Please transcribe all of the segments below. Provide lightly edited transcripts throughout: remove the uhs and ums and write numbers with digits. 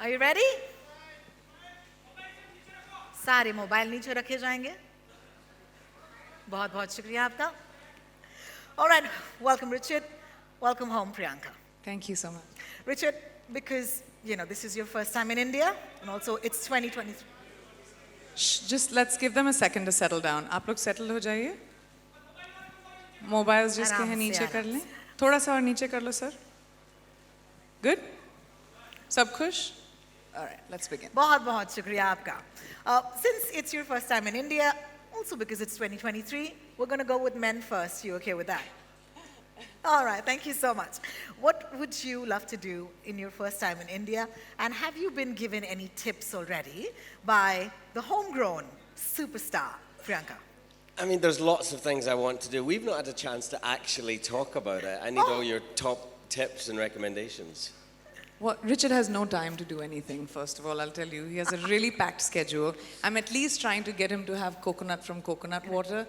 Are you ready? सारे mobile नीचे रखे जाएंगे. बहुत बहुत शुक्रिया आपका. All right, welcome Richard. Welcome home Priyanka. Thank you so much. Richard, because this is your first time in India and also it's 2023. Just let's give them a second to settle down. आप लोग settle हो जाइए. Mobiles just कहीं नीचे कर लें. थोड़ा सा और नीचे कर लो sir. Good? सब खुश? All right, let's begin. बहुत बहुत शुक्रिया आपका. Since it's your first time in India, also because it's 2023, we're going to go with men first. You okay with that? All right, thank you so much. What would you love to do in your first time in India? And have you been given any tips already by the homegrown superstar, Priyanka? I mean, there's lots of things I want to do. We've not had a chance to actually talk about it. I need all your top tips and recommendations. Well, Richard has no time to do anything, first of all, I'll tell you. He has a really packed schedule. I'm at least trying to get him to have coconut from coconut water.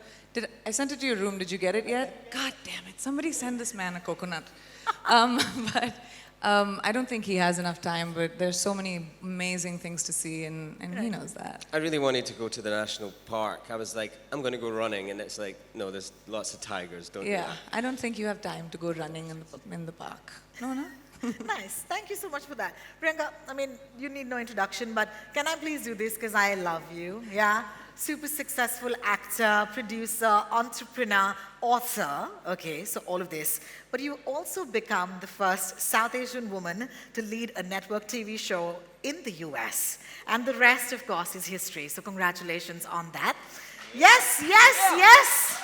I sent it to your room. Did you get it yet? God damn it. Somebody send this man a coconut. But I don't think he has enough time, but there's so many amazing things to see, and he knows that. I really wanted to go to the national park. I was like, I'm going to go running, and it's like, no, there's lots of tigers, don't you? Yeah, I don't think you have time to go running in the park. No? Nice. Thank you so much for that. Priyanka, I mean, you need no introduction, but can I please do this because I love you, yeah? Super successful actor, producer, entrepreneur, author, okay, so all of this. But you also become the first South Asian woman to lead a network TV show in the US. And the rest, of course, is history, so congratulations on that. Yes, yes, yes!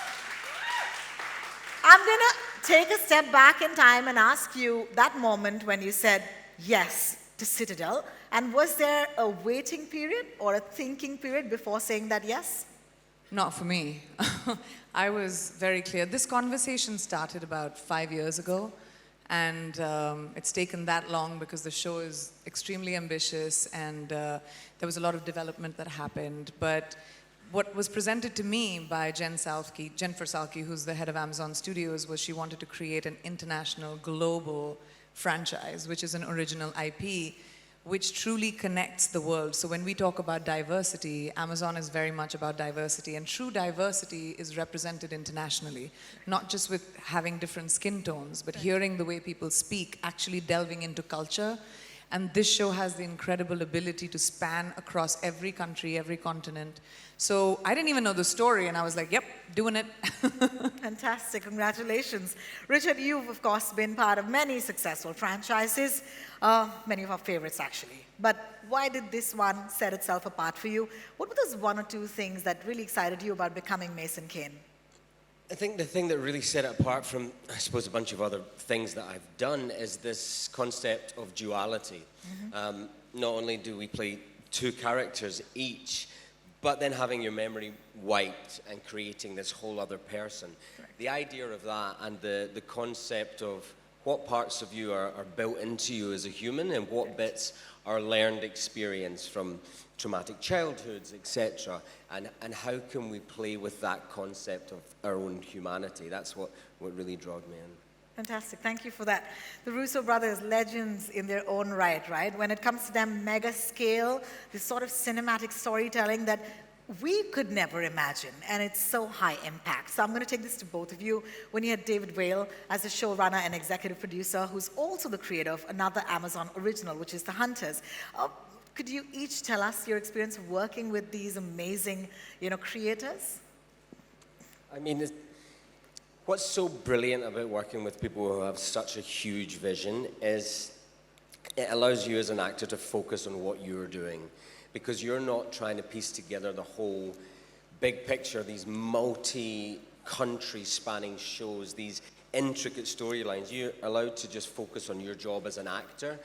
I'm going to take a step back in time and ask you that moment when you said yes to Citadel. And was there a waiting period or a thinking period before saying that yes? Not for me. I was very clear. This conversation started about 5 years ago. And it's taken that long because the show is extremely ambitious and there was a lot of development that happened. But what was presented to me by Jennifer Salke, who's the head of Amazon Studios, was she wanted to create an international, global franchise, which is an original IP, which truly connects the world. So when we talk about diversity, Amazon is very much about diversity, and true diversity is represented internationally, not just with having different skin tones, but hearing the way people speak, actually delving into culture. And this show has the incredible ability to span across every country, every continent. So I didn't even know the story, and I was like, yep, doing it. Fantastic, congratulations. Richard, you've of course been part of many successful franchises, many of our favorites actually. But why did this one set itself apart for you? What were those one or two things that really excited you about becoming Mason Kane? I think the thing that really set it apart from, I suppose, a bunch of other things that I've done is this concept of duality. Not only do we play two characters each, but then having your memory wiped and creating this whole other person. Correct. The idea of that and the concept of what parts of you are built into you as a human and what bits are learned experience from traumatic childhoods, etc. And how can we play with that concept of our own humanity? That's what really drawed me in. Fantastic, thank you for that. The Russo brothers, legends in their own right? When it comes to them mega scale, this sort of cinematic storytelling that we could never imagine, and it's so high impact. So I'm going to take this to both of you. When you had David Whale as a showrunner and executive producer, who's also the creator of another Amazon original, which is The Hunters. Could you each tell us your experience of working with these amazing, creators? I mean, what's so brilliant about working with people who have such a huge vision is it allows you as an actor to focus on what you're doing, because you're not trying to piece together the whole big picture, these multi-country spanning shows, these intricate storylines. You're allowed to just focus on your job as an actor.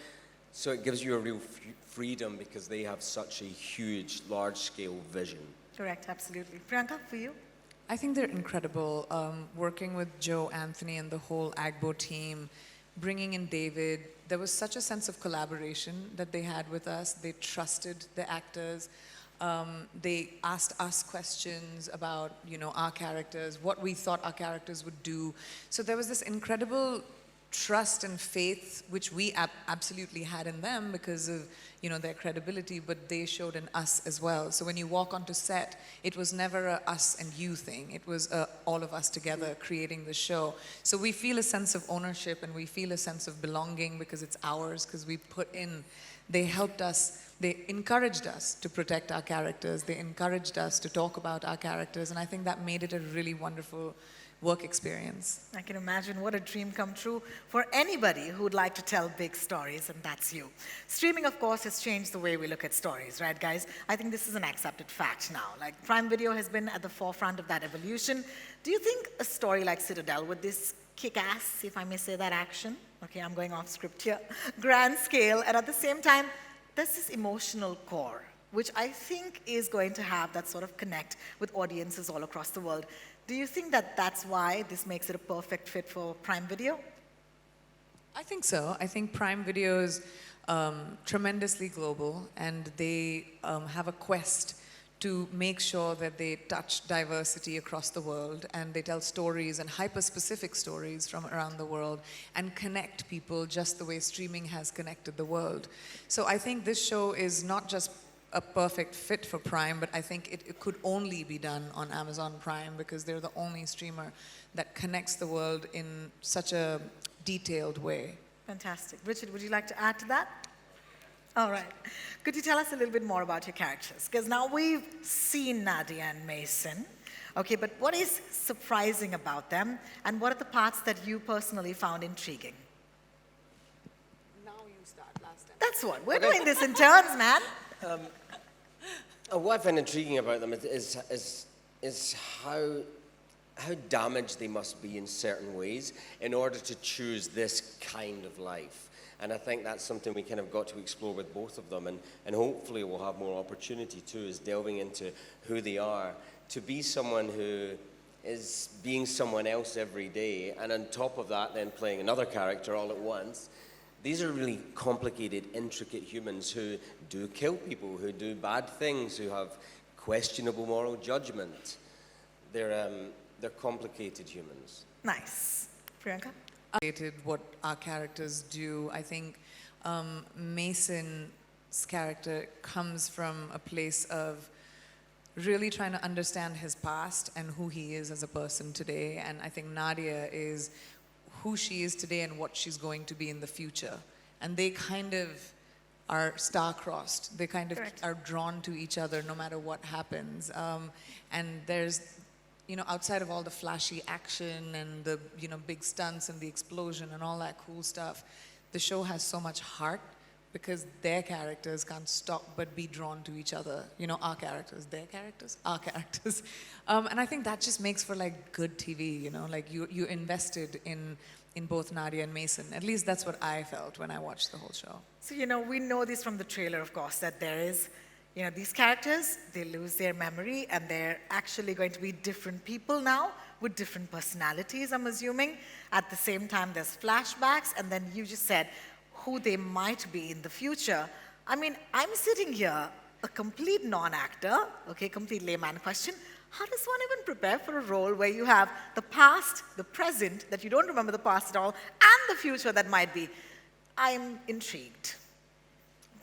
So it gives you a real freedom because they have such a huge, large-scale vision. Correct, absolutely. Priyanka, for you? I think they're incredible. Working with Joe, Anthony, and the whole Agbo team, bringing in David, there was such a sense of collaboration that they had with us. They trusted the actors. They asked us questions about, our characters, what we thought our characters would do. So there was this incredible trust and faith, which we absolutely had in them because of, you know, their credibility, but they showed in us as well. So when you walk onto set, it was never a us and you thing. It was all of us together creating the show. So we feel a sense of ownership and we feel a sense of belonging because it's ours, because we put in, they helped us, they encouraged us to protect our characters. They encouraged us to talk about our characters. And I think that made it a really wonderful work experience. I can imagine what a dream come true for anybody who would like to tell big stories, and that's you. Streaming, of course, has changed the way we look at stories, right, guys? I think this is an accepted fact now. Like, Prime Video has been at the forefront of that evolution. Do you think a story like Citadel, with this kick-ass, if I may say that, action, okay, I'm going off script here, grand scale, and at the same time, there's this emotional core, which I think is going to have that sort of connect with audiences all across the world. Do you think that that's why this makes it a perfect fit for Prime Video? I think so. I think Prime Video is tremendously global, and they have a quest to make sure that they touch diversity across the world, and they tell stories and hyper-specific stories from around the world and connect people just the way streaming has connected the world. So I think this show is not just a perfect fit for Prime, but I think it could only be done on Amazon Prime because they're the only streamer that connects the world in such a detailed way. Fantastic. Richard, would you like to add to that? All right. Could you tell us a little bit more about your characters? Because now we've seen Nadia and Mason, okay, but what is surprising about them, and what are the parts that you personally found intriguing? Now you start, last time. That's what. We're doing this in turns, man. What I find intriguing about them is how damaged they must be in certain ways in order to choose this kind of life. And I think that's something we kind of got to explore with both of them, and hopefully we'll have more opportunity too, is delving into who they are. To be someone who is being someone else every day, and on top of that then playing another character all at once. These are really complicated, intricate humans who do kill people, who do bad things, who have questionable moral judgment. They're complicated humans. Nice. Priyanka? What our characters do. I think Mason's character comes from a place of really trying to understand his past and who he is as a person today. And I think Nadia is who she is today and what she's going to be in the future. And they kind of are star-crossed. They kind of are drawn to each other no matter what happens. And there's, you know, outside of all the flashy action and the, you know, big stunts and the explosion and all that cool stuff, the show has so much heart because their characters can't stop but be drawn to each other. You know, our characters, their characters, our characters. And I think that just makes for like good TV, you know, like you're invested in both Nadia and Mason. At least that's what I felt when I watched the whole show. So, you know, we know this from the trailer, of course, that there is, you know, these characters, they lose their memory and they're actually going to be different people now with different personalities, I'm assuming. At the same time, there's flashbacks, and then you just said who they might be in the future. I mean, I'm sitting here, a complete non-actor, okay, complete layman question. How does one even prepare for a role where you have the past, the present, that you don't remember the past at all, and the future that might be? I'm intrigued.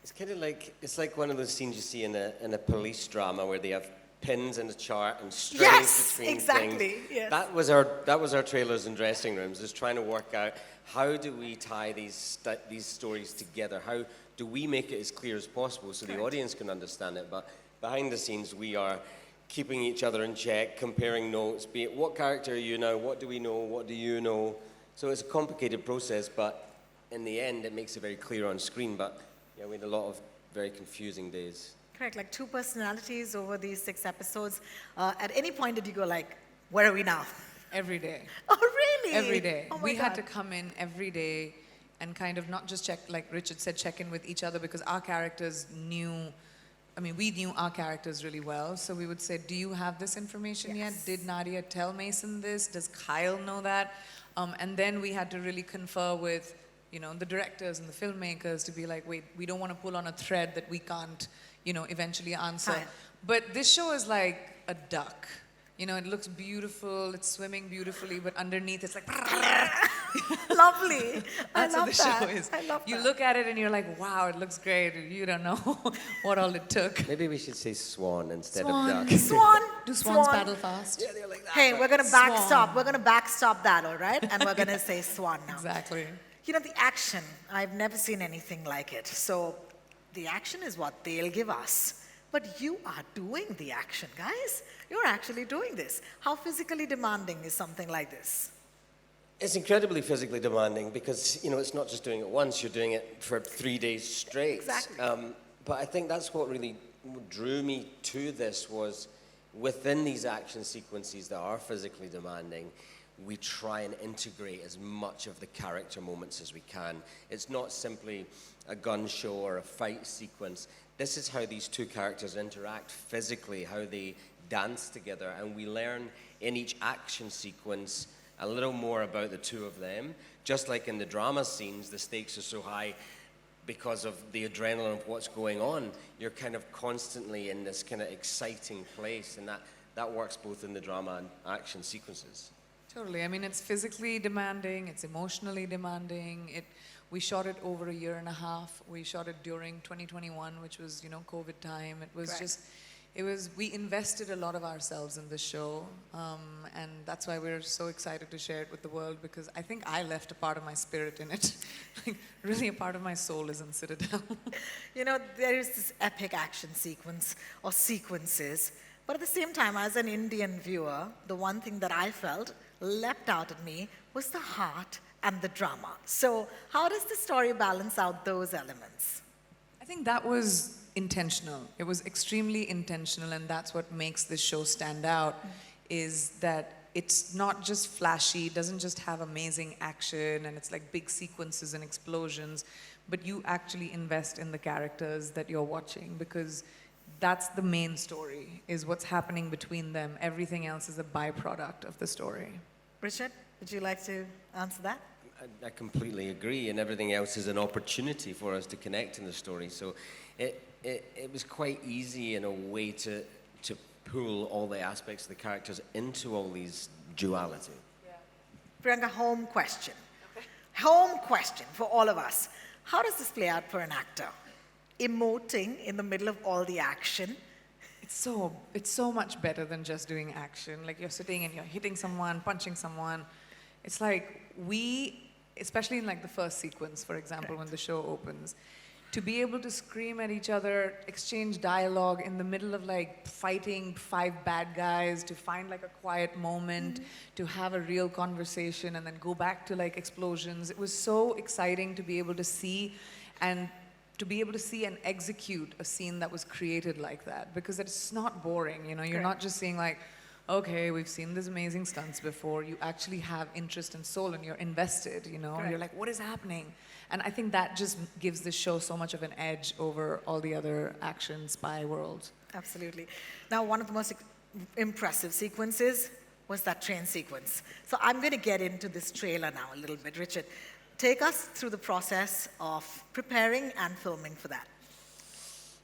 It's kind of like, it's like one of those scenes you see in a police drama where they have pins in a chart and strings between things. Yes. That was our trailers and dressing rooms, just trying to work out how do we tie these stories together? How do we make it as clear as possible so the audience can understand it? But behind the scenes, we are keeping each other in check, comparing notes, be it what character are you now, what do we know, what do you know? So it's a complicated process, but in the end, it makes it very clear on screen. But yeah, we had a lot of very confusing days. Correct, like 2 personalities over these 6 episodes. At any point did you go like, where are we now? Every day. Oh, really? Every day. Oh my We had God. to come in every day and kind of not just check, like Richard said, check in with each other because our characters knew, I mean, we knew our characters really well. So we would say, do you have this information yet? Did Nadia tell Mason this? Does Kyle know that? And then we had to really confer with, you know, the directors and the filmmakers to be like, wait, we don't want to pull on a thread that we can't, you know, eventually answer. Kyle. But this show is like a duck. You know, it looks beautiful, it's swimming beautifully, but underneath it's like, Lovely. I that's love what the that. show is. I love You that. look at it and you're like, wow, it looks great. You don't know what all it took. Maybe we should say swan instead Swan. of duck. Swan. Do swans Swan. paddle fast? Yeah, they're like that. Hey, but- we're going to backstop. Swan. We're going to backstop that, all right? And we're going to say swan now. Exactly. You know, the action, I've never seen anything like it. So the action is what they'll give us. But you are doing the action, guys. You're actually doing this. How physically demanding is something like this? It's incredibly physically demanding because, you know, it's not just doing it once, you're doing it for 3 days straight. Exactly. But I think that's what really drew me to this was within these action sequences that are physically demanding, we try and integrate as much of the character moments as we can. It's not simply a gun show or a fight sequence. This is how these two characters interact physically, how they dance together, and we learn in each action sequence a little more about the two of them. Just like in the drama scenes, the stakes are so high because of the adrenaline of what's going on. You're kind of constantly in this kind of exciting place, and that works both in the drama and action sequences. Totally. I mean, it's physically demanding, it's emotionally demanding. We shot it over a year and a half. We shot it during 2021, which was, you know, COVID time. It was Correct. we invested a lot of ourselves in this show. And that's why we're so excited to share it with the world, because I think I left a part of my spirit in it. Like, really a part of my soul is in Citadel. You know, there is this epic action sequence or sequences, but at the same time, as an Indian viewer, the one thing that I felt leapt out at me was the heart and the drama. So how does the story balance out those elements? I think that was intentional. It was extremely intentional, and that's what makes this show stand out, is that it's not just flashy, it doesn't just have amazing action, and it's like big sequences and explosions, but you actually invest in the characters that you're watching, because that's the main story, is what's happening between them. Everything else is a byproduct of the story. Richard, would you like to answer that? I completely agree, and everything else is an opportunity for us to connect in the story. So it was quite easy in a way to pull all the aspects of the characters into all these duality. Priyanka, home question. Home question for all of us. How does this play out for an actor? Emoting in the middle of all the action. It's so much better than just doing action. Like, you're sitting and you're hitting someone, punching someone. It's like especially in like the first sequence, for example, when the show opens, to be able to scream at each other, exchange dialogue in the middle of like fighting 5 bad guys, to find like a quiet moment, to have a real conversation, and then go back to like explosions. It was so exciting to be able to see and execute a scene that was created like that, because it's not boring, you know. You're not just seeing like, okay, we've seen these amazing stunts before. You actually have interest and soul, and you're invested, you know. Correct. You're like, what is happening? And I think that just gives the show so much of an edge over all the other action spy worlds. Absolutely. Now, one of the most impressive sequences was that train sequence. So I'm going to get into this trailer now a little bit. Richard, take us through the process of preparing and filming for that.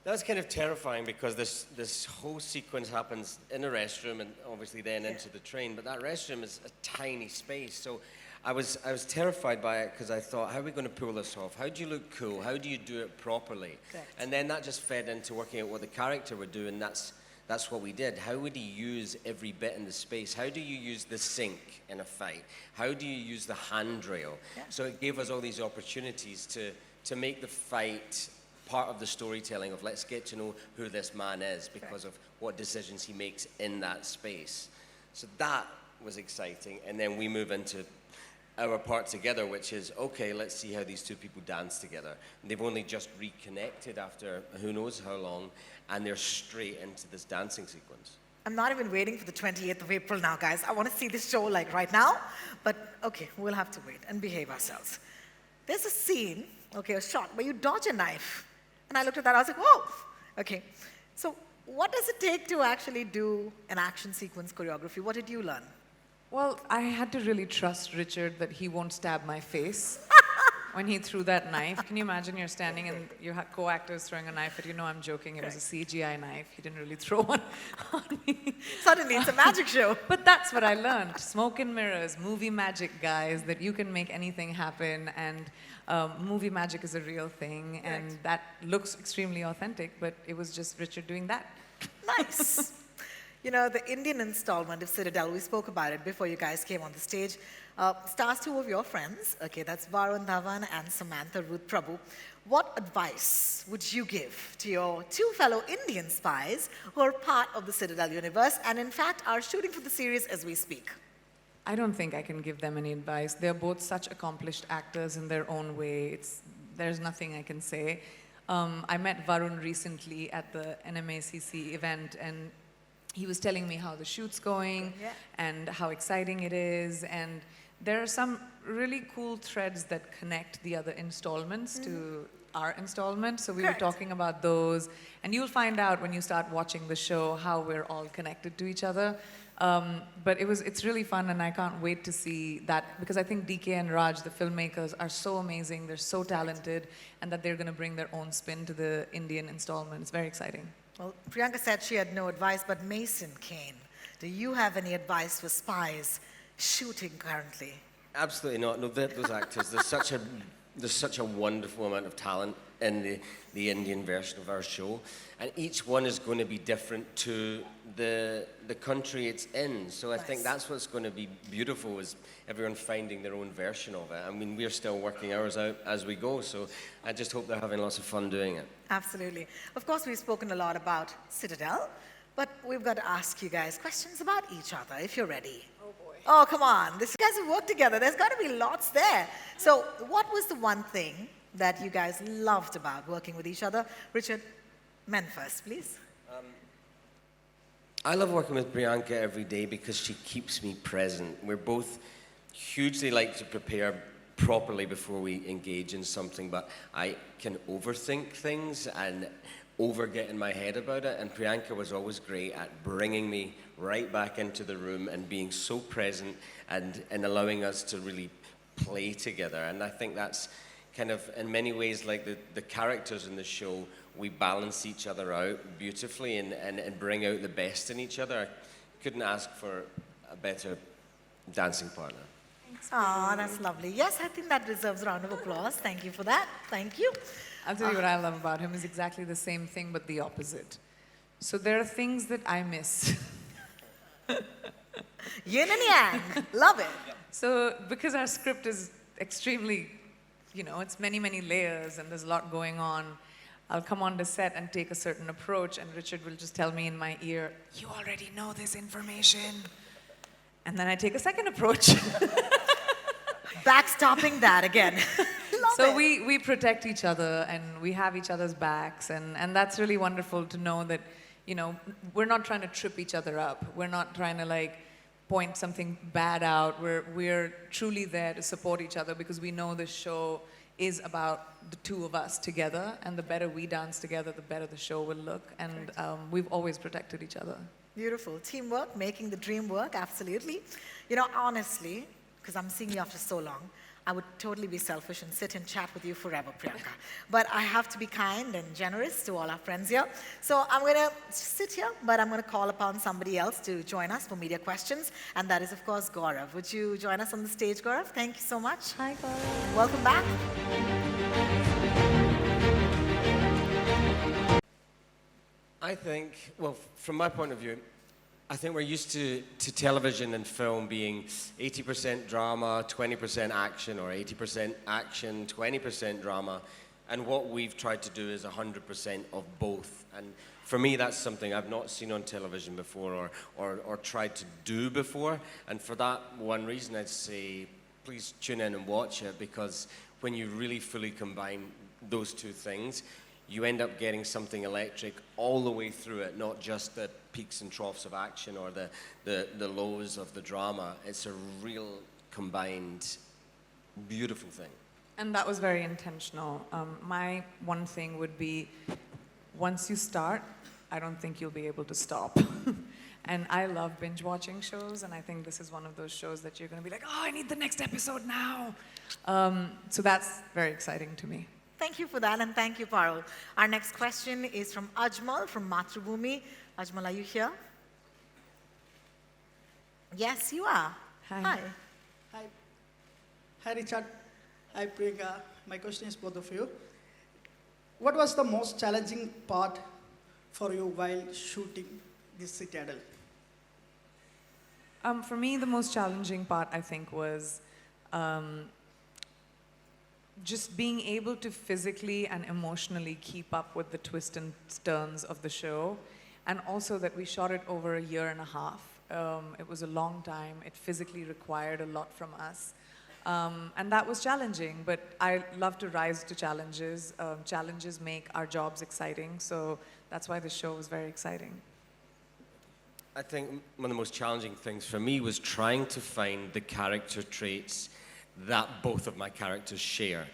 That's kind of terrifying because this whole sequence happens in a restroom and obviously then into the train, but that restroom is a tiny space. So I was terrified by it because I thought, how are we going to pull this off? How do you look cool? How do you do it properly? Correct. And then that just fed into working out what the character would do, and that's what we did. How would he use every bit in the space? How do you use the sink in a fight? How do you use the handrail? Yeah. So it gave us all these opportunities to make the fight part of the storytelling of let's get to know who this man is because of what decisions he makes in that space. So that was exciting. And then we move into our part together, which is, okay, let's see how these two people dance together. And they've only just reconnected after who knows how long, and they're straight into this dancing sequence. I'm not even waiting for the 28th of April now, guys. I want to see this show like right now. But okay, we'll have to wait and behave ourselves. There's a scene, okay, a shot where you dodge a knife. And I looked at that, I was like, whoa! Okay, so what does it take to actually do an action sequence choreography? What did you learn? Well, I had to really trust Richard that he won't stab my face. when he threw that knife. Can you imagine you're standing and your co-actor's throwing a knife, but you know I'm joking. It was a CGI knife. He didn't really throw one on me. Suddenly, it's a magic show. But that's what I learned. Smoke and mirrors, movie magic, guys, that you can make anything happen. And movie magic is a real thing. And that looks extremely authentic, but it was just Richard doing that. Nice. You know, the Indian installment of Citadel, we spoke about it before you guys came on the stage, stars two of your friends. Okay, that's Varun Dhawan and Samantha Ruth Prabhu. What advice would you give to your two fellow Indian spies who are part of the Citadel universe and in fact are shooting for the series as we speak? I don't think I can give them any advice. They're both such accomplished actors in their own way. There's nothing I can say. I met Varun recently at the NMACC event, and he was telling me how the shoot's going and how exciting it is. And there are some really cool threads that connect the other installments to our installment. So we were talking about those. And you'll find out when you start watching the show how we're all connected to each other. But it's really fun, and I can't wait to see that, because I think DK and Raj, the filmmakers, are so amazing, they're so talented, and that they're going to bring their own spin to the Indian installment. It's very exciting. Well, Priyanka said she had no advice, but Mason Kane, do you have any advice for spies shooting currently? Absolutely not. No, those actors, there's such a wonderful amount of talent in the Indian version of our show, and each one is going to be different to the country it's in. So I think that's what's going to be beautiful, is everyone finding their own version of it. I mean, we're still working ours out as we go, so I just hope they're having lots of fun doing it. Absolutely. Of course, we've spoken a lot about Citadel, but we've got to ask you guys questions about each other, if you're ready. Oh, boy. Oh, come on. You guys have worked together. There's got to be lots there. So what was the one thing that you guys loved about working with each other? Richard, men first, please. I love working with Priyanka every day because she keeps me present. We're both hugely like to prepare properly before we engage in something, but I can overthink things and get in my head about it, and Priyanka was always great at bringing me right back into the room and being so present and allowing us to really play together. And I think that's kind of, in many ways, like the characters in the show, we balance each other out beautifully and bring out the best in each other. I couldn't ask for a better dancing partner. Oh, that's lovely. Yes, I think that deserves a round of applause. Thank you for that. Thank you. I'll tell you what I love about him is exactly the same thing, but the opposite. So there are things that I miss. Yin and yang. Love it. So because our script is extremely, it's many, many layers and there's a lot going on, I'll come on the set and take a certain approach, and Richard will just tell me in my ear, "You already know this information." And then I take a second approach. Backstopping that again. So we protect each other and we have each other's backs, and that's really wonderful to know that, we're not trying to trip each other up. We're not trying to point something bad out. We're truly there to support each other, because we know this show is about the two of us together, and the better we dance together, the better the show will look. And we've always protected each other. Beautiful. Teamwork, making the dream work, absolutely. Honestly, because I'm seeing you after so long, I would totally be selfish and sit and chat with you forever, Priyanka. But I have to be kind and generous to all our friends here. So I'm going to sit here, but I'm going to call upon somebody else to join us for media questions. And that is, of course, Gaurav. Would you join us on the stage, Gaurav? Thank you so much. Hi, Gaurav. Welcome back. I think, well, from my point of view, I think we're used to television and film being 80% drama, 20% action, or 80% action, 20% drama. And what we've tried to do is 100% of both. And for me, that's something I've not seen on television before or tried to do before. And for that one reason, I'd say, please tune in and watch it, because when you really fully combine those two things, you end up getting something electric all the way through it, not just the peaks and troughs of action or the lows of the drama. It's a real combined, beautiful thing. And that was very intentional. My one thing would be, once you start, I don't think you'll be able to stop. And I love binge watching shows, and I think this is one of those shows that you're going to be like, oh, I need the next episode now. So that's very exciting to me. Thank you for that, and thank you, Parul. Our next question is from Ajmal from Mathrubhumi. Ajmal, are you here? Yes, you are. Hi. Hi. Hi. Hi, Richard. Hi, Priyanka. My question is both of you. What was the most challenging part for you while shooting this Citadel? For me, the most challenging part, I think, was just being able to physically and emotionally keep up with the twists and turns of the show. And also that we shot it over a year and a half. It was a long time. It physically required a lot from us. And that was challenging, but I love to rise to challenges. Challenges make our jobs exciting, so that's why the show was very exciting. I think one of the most challenging things for me was trying to find the character traits that both of my characters share.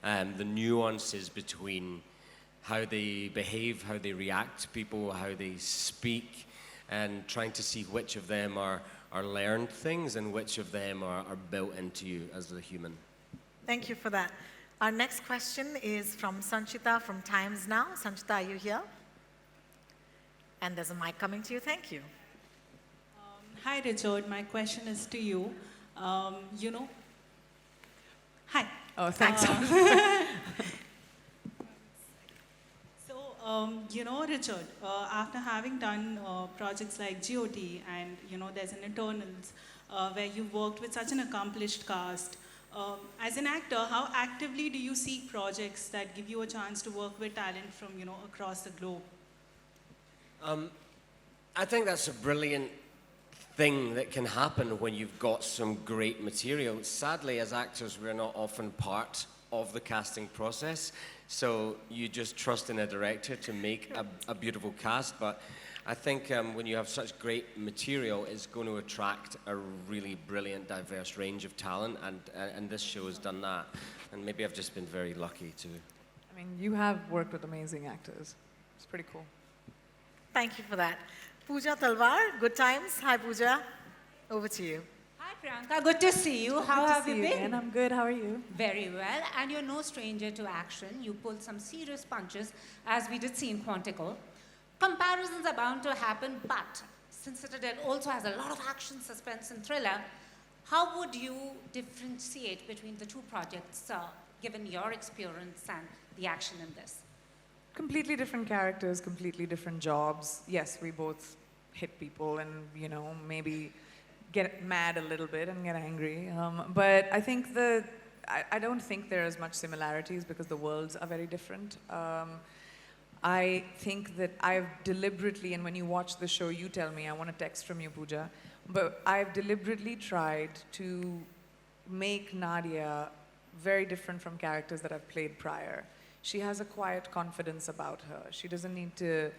The nuances between how they behave, how they react to people, how they speak, and trying to see which of them are learned things and which of them are built into you as a human. Thank you for that. Our next question is from Sanchita from Times Now. Sanchita, are you here? And there's a mic coming to you. Thank you. Hi, Richard. My question is to you. Hi. Oh, thanks. Richard, after having done projects like GOT and, there's an Eternals where you worked with such an accomplished cast, as an actor, how actively do you seek projects that give you a chance to work with talent from, across the globe? I think that's a brilliant thing that can happen when you've got some great material. Sadly, as actors, we're not often part of the casting process, so you just trust in a director to make a beautiful cast. But I think when you have such great material, it's going to attract a really brilliant, diverse range of talent, and this show has done that. And maybe I've just been very lucky to. I mean, you have worked with amazing actors. It's pretty cool. Thank you for that. Pooja Talwar, Good Times. Hi, Pooja. Over to you. Hi, Priyanka. Good to see you. How have you been? Again. I'm good. How are you? Very well. And you're no stranger to action. You pulled some serious punches, as we did see in Quantico. Comparisons are bound to happen, but since Citadel also has a lot of action, suspense, and thriller, how would you differentiate between the two projects, given your experience and the action in this? Completely different characters, completely different jobs. Yes, we both hit people and, maybe get mad a little bit and get angry. But I think I don't think there are as much similarities because the worlds are very different. I think that I've deliberately, and when you watch the show, you tell me, I want a text from you, Pooja, but I've deliberately tried to make Nadia very different from characters that I've played prior. She has a quiet confidence about her. She doesn't need to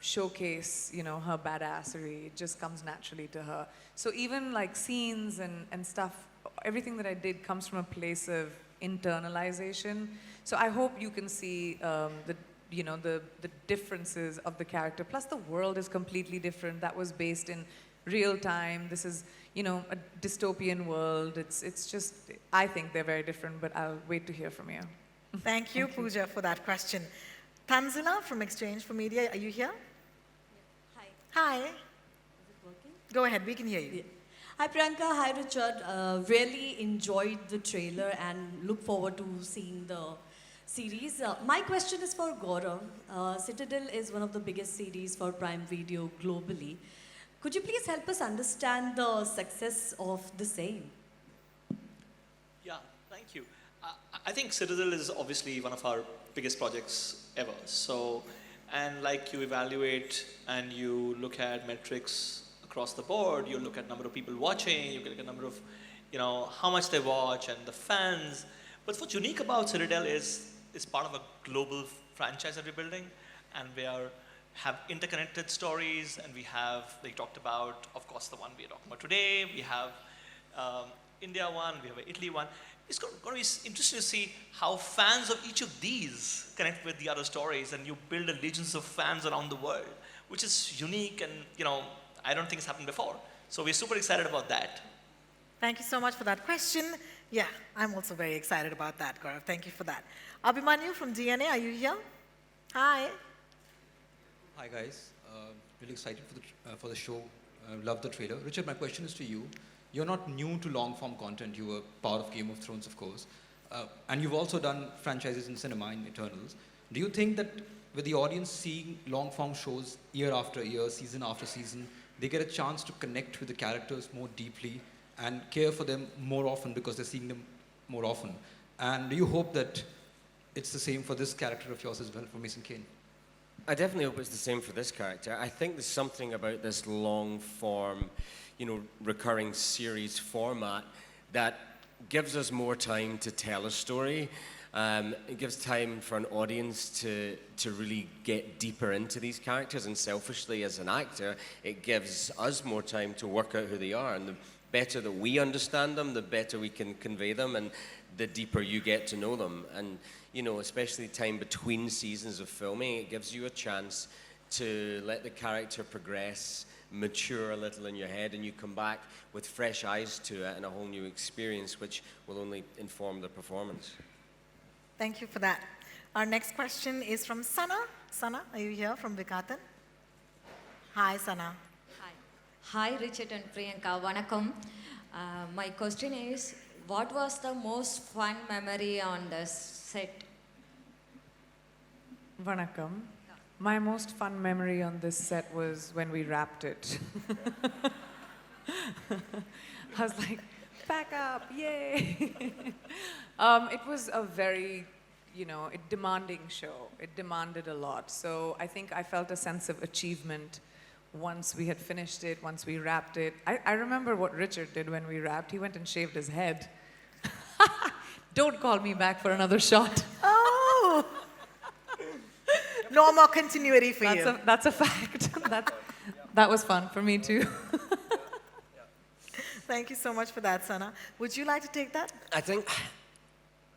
showcase, her badassery. It just comes naturally to her. So even like scenes and stuff, everything that I did comes from a place of internalization. So I hope you can see the differences of the character. Plus the world is completely different. That was based in real time. This is, a dystopian world. It's just, I think they're very different, but I'll wait to hear from you. Thank you, Pooja, for that question. Tanzila from Exchange for Media, are you here? Hi. Hi. Is it working? Go ahead, we can hear you. Yeah. Hi Priyanka, hi Richard. Really enjoyed the trailer and look forward to seeing the series. My question is for Gaurav. Citadel is one of the biggest series for Prime Video globally. Could you please help us understand the success of the same? Yeah, thank you. I think Citadel is obviously one of our biggest projects ever. So, and like you evaluate and you look at metrics across the board, you look at number of people watching, you look at number of, how much they watch and the fans. But what's unique about Citadel is it's part of a global franchise that we're building, and we have interconnected stories, and we have, they talked about, of course, the one we're talking about today. We have India one, we have an Italy one. It's going to be interesting to see how fans of each of these connect with the other stories, and you build a legions of fans around the world, which is unique. And I don't think it's happened before. So we're super excited about that. Thank you so much for that question. Yeah, I'm also very excited about that, Gaurav. Thank you for that. Abhimanyu from DNA, are you here? Hi. Hi guys, really excited for the show. Love the trailer. Richard, my question is to you. You're not new to long form content. You were part of Game of Thrones, of course, and you've also done franchises in cinema in Eternals. Do you think that with the audience seeing long form shows year after year, season after season, they get a chance to connect with the characters more deeply and care for them more often because they're seeing them more often? And do you hope that it's the same for this character of yours as well, for Mason Kane? I definitely hope it's the same for this character. I think there's something about this long form, recurring series format that gives us more time to tell a story. It gives time for an audience to really get deeper into these characters, and selfishly as an actor, it gives us more time to work out who they are. And the better that we understand them, the better we can convey them, and the deeper you get to know them. And especially time between seasons of filming, it gives you a chance to let the character progress, mature a little in your head, and you come back with fresh eyes to it and a whole new experience, which will only inform the performance. Thank you for that. Our next question is from Sana. Sana, are you here from Vikatan? Hi, Sana. Hi, Richard and Priyanka. Vanakkam. My question is, what was the most fun memory on the set? Vanakkam. My most fun memory on this set was when we wrapped it. I was like, pack up, yay! It was a very, demanding show. It demanded a lot. So I think I felt a sense of achievement once we had finished it, once we wrapped it. I remember what Richard did when we wrapped. He went and shaved his head. Don't call me back for another shot. Oh! No more continuity for you. That's a fact. That was fun for me too. Thank you so much for that, Sana. Would you like to take that? I think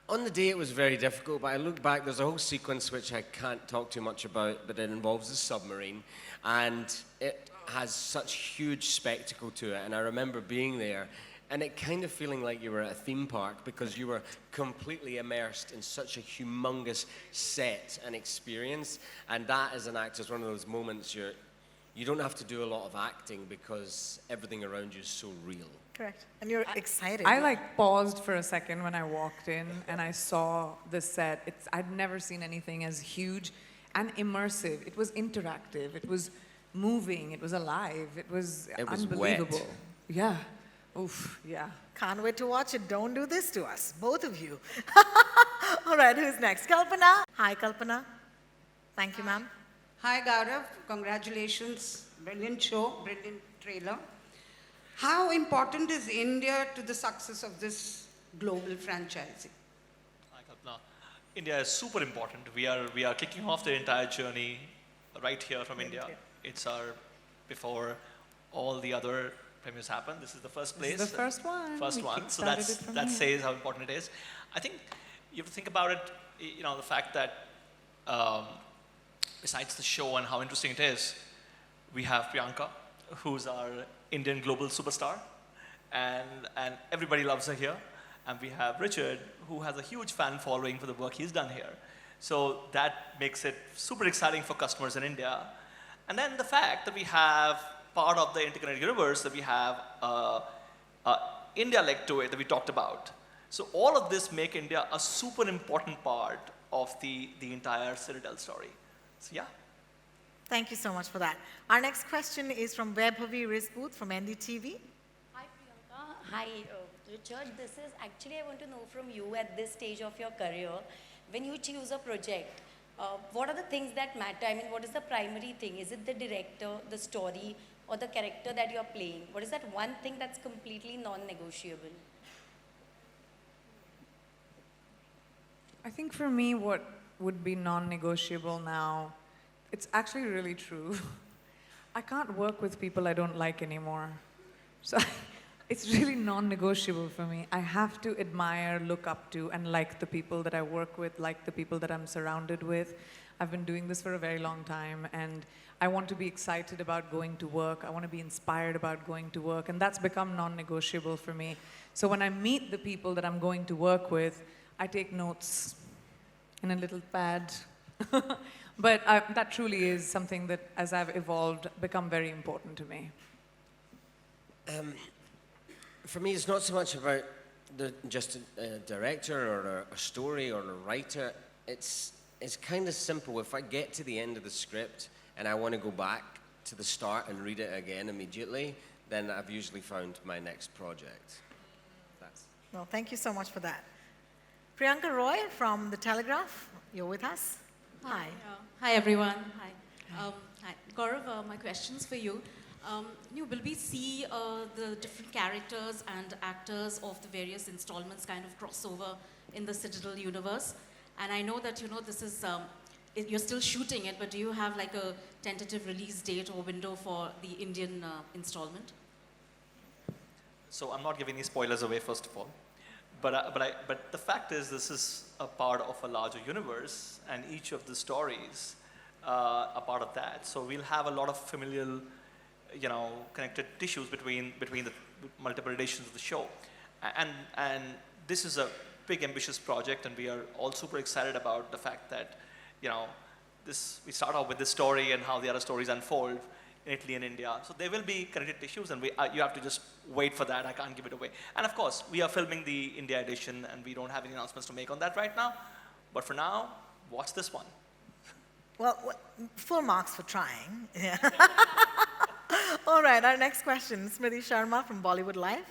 on the day it was very difficult, but I look back, there's a whole sequence which I can't talk too much about, but it involves a submarine, and it has such huge spectacle to it, and I remember being there, and it kind of feeling like you were at a theme park because you were completely immersed in such a humongous set and experience, and that as an actor is one of those moments you don't have to do a lot of acting because everything around you is so real. Correct. And you're excited. I paused for a second when I walked in and I saw the set. I'd never seen anything as huge and immersive. It was interactive. It was moving. It was alive. It was unbelievable. Wet. Yeah. Oof. Yeah. Can't wait to watch it. Don't do this to us, both of you. All right, who's next? Kalpana. Hi, Kalpana. Thank you, ma'am. Hi, Gaurav. Congratulations. Brilliant show, brilliant trailer. How important is India to the success of this global franchising? Hi, Kalpana. India is super important. We are kicking off the entire journey right here from India. It's before all the other premieres happen. This is the first place. This is the first one. First one. So that says how important it is. I think you have to think about it, the fact that besides the show and how interesting it is, we have Priyanka, who's our Indian global superstar, and everybody loves her here. And we have Richard, who has a huge fan following for the work he's done here. So that makes it super exciting for customers in India. And then the fact that we have part of the interconnected universe, that we have India leg to it that we talked about. So all of this make India a super important part of the entire Citadel story. So yeah. Thank you so much for that. Our next question is from Vaibhavi Rizput from NDTV. Hi, Priyanka. Hi, Richard. This is actually, I want to know from you at this stage of your career, when you choose a project, what are the things that matter? I mean, what is the primary thing? Is it the director, the story, or the character that you're playing? What is that one thing that's completely non-negotiable? I think for me, what would be non-negotiable now, it's actually really true. I can't work with people I don't like anymore. So it's really non-negotiable for me. I have to admire, look up to, and like the people that I work with, like the people that I'm surrounded with. I've been doing this for a very long time, and I want to be excited about going to work. I want to be inspired about going to work, and that's become non-negotiable for me. So when I meet the people that I'm going to work with, I take notes in a little pad. But that truly is something that, as I've evolved, become very important to me. For me, it's not so much about just a director or a story or a writer. It's kind of simple. If I get to the end of the script and I want to go back to the start and read it again immediately, then I've usually found my next project. Well, thank you so much for that. Priyanka Roy from The Telegraph, you're with us. Hi. Hi, everyone. Hi. Hi. Gaurav, my question's for you. Will we see the different characters and actors of the various installments kind of crossover in the Citadel universe? And I know that, this is, you're still shooting it, but do you have like a tentative release date or window for the Indian installment? So I'm not giving any spoilers away, first of all. But the fact is, this is a part of a larger universe, and each of the stories are part of that. So we'll have a lot of familial, connected tissues between the multiple editions of the show. And this is a big, ambitious project, and we are all super excited about the fact that, we start off with this story and how the other stories unfold in Italy and India. So there will be connected tissues, and you have to just wait for that. I can't give it away. And of course, we are filming the India edition, and we don't have any announcements to make on that right now. But for now, watch this one. Well, full marks for trying. Yeah. All right, our next question, Smriti Sharma from Bollywood Live.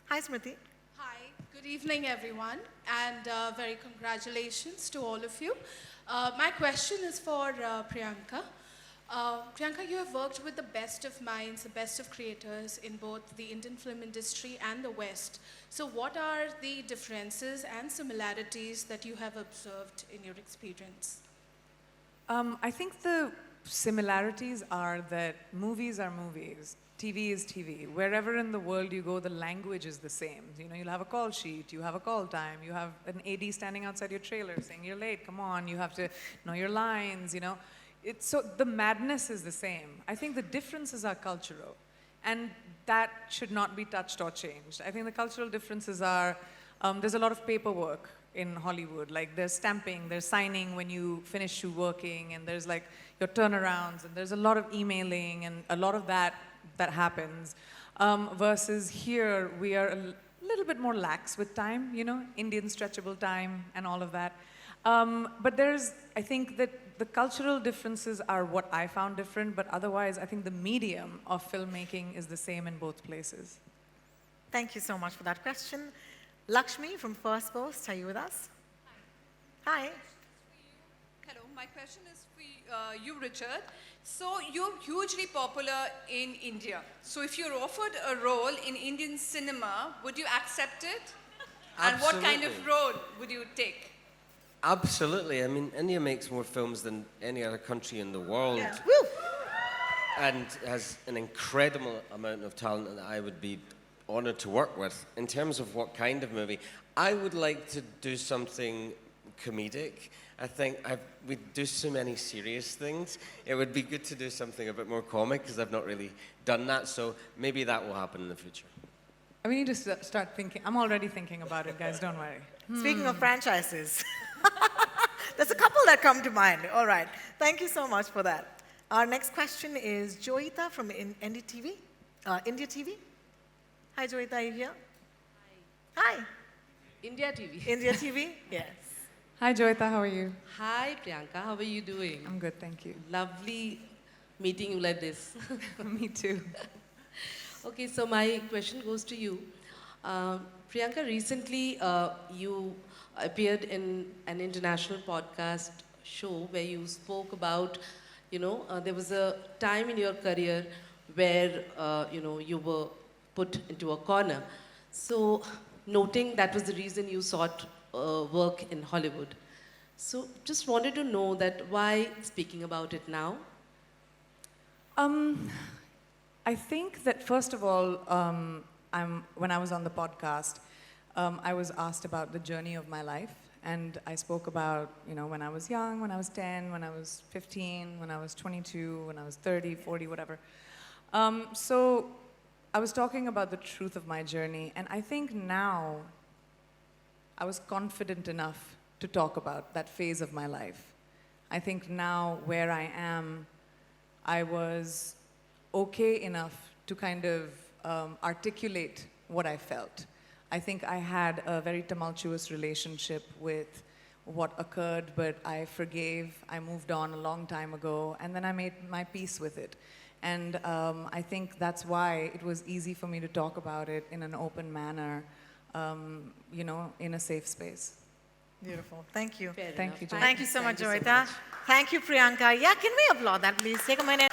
Hi, Smriti. Hi, good evening, everyone, and very congratulations to all of you. My question is for Priyanka. Priyanka, you have worked with the best of minds, the best of creators in both the Indian film industry and the West. So what are the differences and similarities that you have observed in your experience? I think the similarities are that movies are movies, TV is TV. Wherever in the world you go, the language is the same. You'll have a call sheet, you have a call time, you have an AD standing outside your trailer saying, you're late, come on, you have to know your lines, So the madness is the same. I think the differences are cultural, and that should not be touched or changed. I think the cultural differences are, there's a lot of paperwork in Hollywood. Like there's stamping, there's signing when you finish working, and there's like your turnarounds, and there's a lot of emailing, and a lot of that happens. Versus here, we are a little bit more lax with time, Indian stretchable time and all of that. But I think that the cultural differences are what I found different, but otherwise, I think the medium of filmmaking is the same in both places. Thank you so much for that question. Lakshmi from First Post, are you with us? Hi. Hello, my question is for you, Richard. So you're hugely popular in India. So if you're offered a role in Indian cinema, would you accept it? And what kind of role would you take? Absolutely. I mean, India makes more films than any other country in the world. Yeah. Woo! And has an incredible amount of talent that I would be honored to work with. In terms of what kind of movie, I would like to do something comedic. I think we do so many serious things. It would be good to do something a bit more comic, because I've not really done that, so maybe that will happen in the future. We need to start thinking. I'm already thinking about it, guys, don't worry. Speaking of franchises, there's a couple that come to mind. All right, thank you so much for that. Our next question is Joita from India TV. Hi, Joita, are you here? Hi. India TV. India TV, yes. Hi, Joita, how are you? Hi, Priyanka, how are you doing? I'm good, thank you. Lovely meeting you like this. Me too. Okay, so my question goes to you. Priyanka, recently you appeared in an international podcast show where you spoke about, there was a time in your career where, you were put into a corner. So, noting that was the reason you sought work in Hollywood. So, just wanted to know that why speaking about it now? I think that, first of all, when I was on the podcast, I was asked about the journey of my life. And I spoke about, when I was young, when I was 10, when I was 15, when I was 22, when I was 30, 40, whatever. So I was talking about the truth of my journey, and I think now I was confident enough to talk about that phase of my life. I think now where I am, I was okay enough to kind of articulate what I felt. I think I had a very tumultuous relationship with what occurred, but I forgave, I moved on a long time ago, and then I made my peace with it. And I think that's why it was easy for me to talk about it in an open manner, in a safe space. Beautiful. Thank you. Thank you, Joyita. Thank you so much, Thank you so Joyita. much. Thank you, Priyanka. Yeah, can we applaud that, please? Take a minute.